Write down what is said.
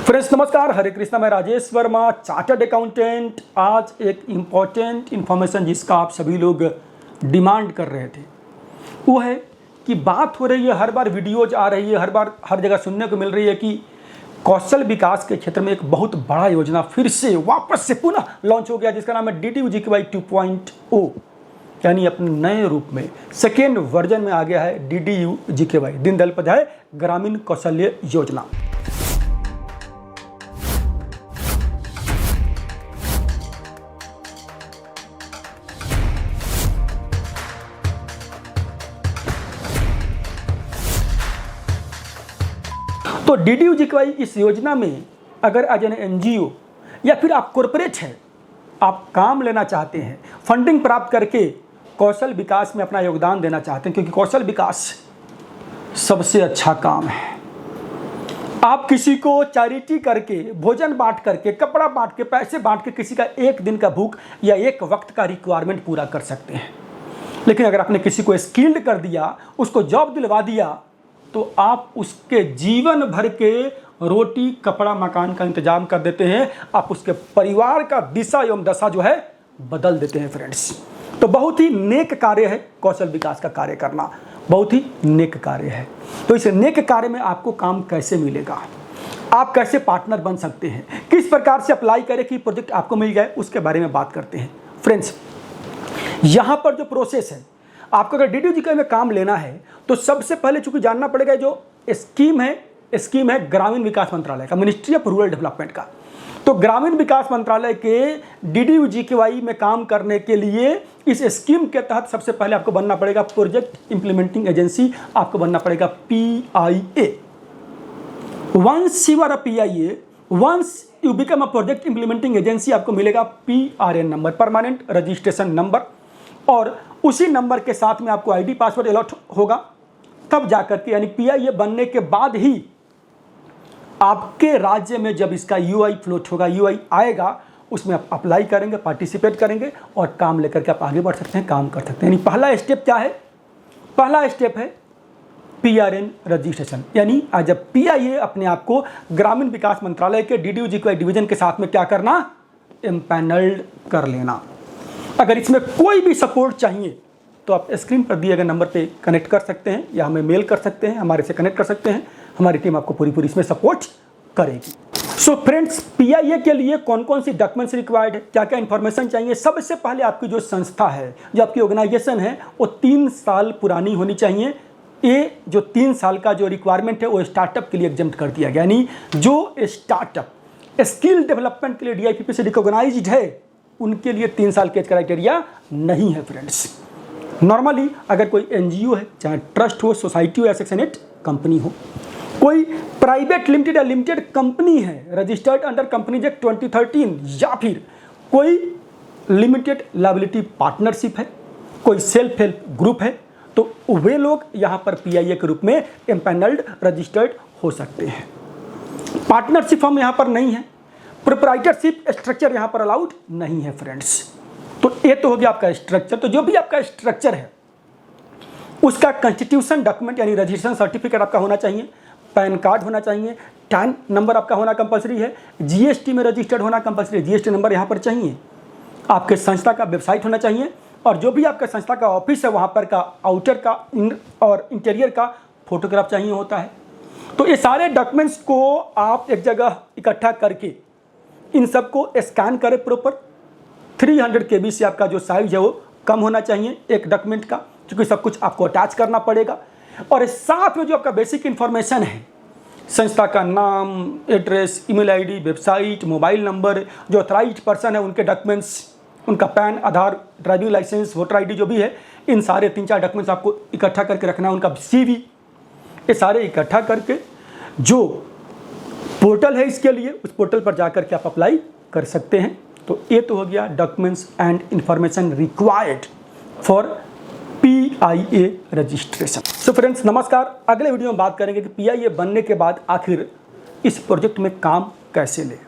Friends नमस्कार, हरे कृष्णा। मैं Rajesh Verma, chartered accountant. आज एक इम्पॉर्टेंट इन्फॉर्मेशन जिसका आप सभी लोग डिमांड कर रहे थे वो है कि बात हो रही है, हर बार वीडियोज आ रही है, हर बार हर जगह सुनने को मिल रही है कि कौशल विकास के क्षेत्र में एक बहुत बड़ा योजना फिर से वापस से पुनः लॉन्च हो गया, जिसका नाम है DDU-GKY 2.0, यानी अपने नए रूप में सेकेंड वर्जन में आ गया है DDU-GKY, दीनदयाल उपाध्याय ग्रामीण कौशल्य योजना। तो DDU-GKY इस योजना में अगर एज एन NGO या फिर आप कॉरपोरेट हैं, आप काम लेना चाहते हैं, फंडिंग प्राप्त करके कौशल विकास में अपना योगदान देना चाहते हैं, क्योंकि कौशल विकास सबसे अच्छा काम है। आप किसी को चैरिटी करके, भोजन बांट करके, कपड़ा बांट के, पैसे बांट के किसी का एक दिन का भूख या एक वक्त का रिक्वायरमेंट पूरा कर सकते हैं। लेकिन अगर आपने किसी को स्किल्ड कर दिया, उसको जॉब दिलवा दिया, तो आप उसके जीवन भर के रोटी कपड़ा मकान का इंतजाम कर देते हैं। आप उसके परिवार का दिशा एवं दशा जो है बदल देते हैं फ्रेंड्स। तो बहुत ही नेक कार्य है कौशल विकास का कार्य करना, बहुत ही नेक कार्य है। तो इस नेक कार्य में आपको काम कैसे मिलेगा, आप कैसे पार्टनर बन सकते हैं, किस प्रकार से अप्लाई करें कि प्रोजेक्ट आपको मिल जाए, उसके बारे में बात करते हैं फ्रेंड्स। यहाँ पर जो प्रोसेस है, आपको अगर DDU-GKY में काम लेना है तो सबसे पहले चूंकि जानना पड़ेगा जो स्कीम है ग्रामीण विकास मंत्रालय का, मिनिस्ट्री ऑफ रूरल डेवलपमेंट का। तो ग्रामीण विकास मंत्रालय के DDU-GKY में काम करने के लिए इस स्कीम के तहत सबसे पहले आपको बनना पड़ेगा प्रोजेक्ट इंप्लीमेंटिंग एजेंसी, आपको बनना पड़ेगा PIA। Once you are a PIA, once you become a project implementing agency, आपको मिलेगा PRN number, permanent registration number, और उसी नंबर के साथ में आपको ID पासवर्ड अलॉट होगा। तब जाकर के, यानी PIA बनने के बाद ही आपके राज्य में जब इसका UI फ्लोट होगा, UI आएगा, उसमें आप अप्लाई करेंगे, पार्टिसिपेट करेंगे और काम लेकर के आप आगे बढ़ सकते हैं, काम कर सकते हैं। यानी पहला स्टेप क्या है? पहला स्टेप है PRN रजिस्ट्रेशन, यानी आज जब PIA अपने आप को ग्रामीण विकास मंत्रालय के DDU-GKY डिवीजन के साथ में क्या करना, एम्पैनल्ड कर लेना। अगर इसमें कोई भी सपोर्ट चाहिए तो आप स्क्रीन पर दिए गए नंबर पे कनेक्ट कर सकते हैं या हमें मेल कर सकते हैं, हमारे से कनेक्ट कर सकते हैं। हमारी टीम आपको पूरी इसमें सपोर्ट करेगी। सो फ्रेंड्स, PIA के लिए कौन कौन सी डॉक्यूमेंट्स रिक्वायर्ड है, क्या क्या इन्फॉर्मेशन चाहिए? सबसे पहले आपकी जो संस्था है, जो आपकी ऑर्गेनाइजेशन है, वो 3 साल पुरानी होनी चाहिए। ये जो 3 साल का जो रिक्वायरमेंट है वो स्टार्टअप के लिए एग्जेम्प्ट कर दिया गया, यानी जो स्टार्टअप स्किल डेवलपमेंट के लिए DIPP से रिकॉग्नाइज्ड है, उनके लिए 3 साल के क्राइटेरिया नहीं है फ्रेंड्स। नॉर्मली अगर कोई NGO है, चाहे ट्रस्ट हो, सोसाइटी हो या सेक्शन 8 कंपनी हो, कोई प्राइवेट लिमिटेड या लिमिटेड कंपनी है रजिस्टर्ड अंडर कंपनीज एक्ट 2013, या फिर कोई लिमिटेड लायबिलिटी पार्टनरशिप है, कोई सेल्फ हेल्प ग्रुप है, तो वे लोग यहाँ पर PIA के रूप में एम्पैनल्ड रजिस्टर्ड हो सकते हैं। पार्टनरशिप फॉर्म यहाँ पर नहीं है, प्रोप्राइटरशिप स्ट्रक्चर यहाँ पर अलाउड नहीं है फ्रेंड्स। तो ये तो हो गया आपका स्ट्रक्चर। तो जो भी आपका स्ट्रक्चर है उसका कंस्टिट्यूशन डॉक्यूमेंट यानी रजिस्ट्रेशन सर्टिफिकेट आपका होना चाहिए, पैन कार्ड होना चाहिए, टैन नंबर आपका होना कंपलसरी है, GST में रजिस्टर्ड होना कंपलसरी है, GST नंबर यहाँ पर चाहिए, आपके संस्था का वेबसाइट होना चाहिए, और जो भी आपका संस्था का ऑफिस है वहाँ पर का आउटर का और इंटीरियर का फोटोग्राफ चाहिए होता है। तो ये सारे डॉक्यूमेंट्स को आप एक जगह इकट्ठा करके इन सबको स्कैन करें प्रॉपर। 300 KB से आपका जो साइज है वो कम होना चाहिए एक डॉक्यूमेंट का, क्योंकि सब कुछ आपको अटैच करना पड़ेगा। और साथ में जो आपका बेसिक इन्फॉर्मेशन है, संस्था का नाम, address, email ID, website, mobile number, जो ऑथराइज्ड पर्सन है उनके डॉक्यूमेंट्स, उनका पैन, आधार, ड्राइविंग लाइसेंस, वोटर ID जो भी है, इन सारे 3-4 डॉक्यूमेंट्स आपको इकट्ठा करके रखना है। उनका CV, ये सारे इकट्ठा करके जो पोर्टल है इसके लिए, उस पोर्टल पर जाकर के आप अप्लाई कर सकते हैं। तो ये तो हो गया documents and information required for PIA registration. So friends नमस्कार, अगले वीडियो में बात करेंगे कि PIA बनने के बाद आखिर इस प्रोजेक्ट में काम कैसे लें।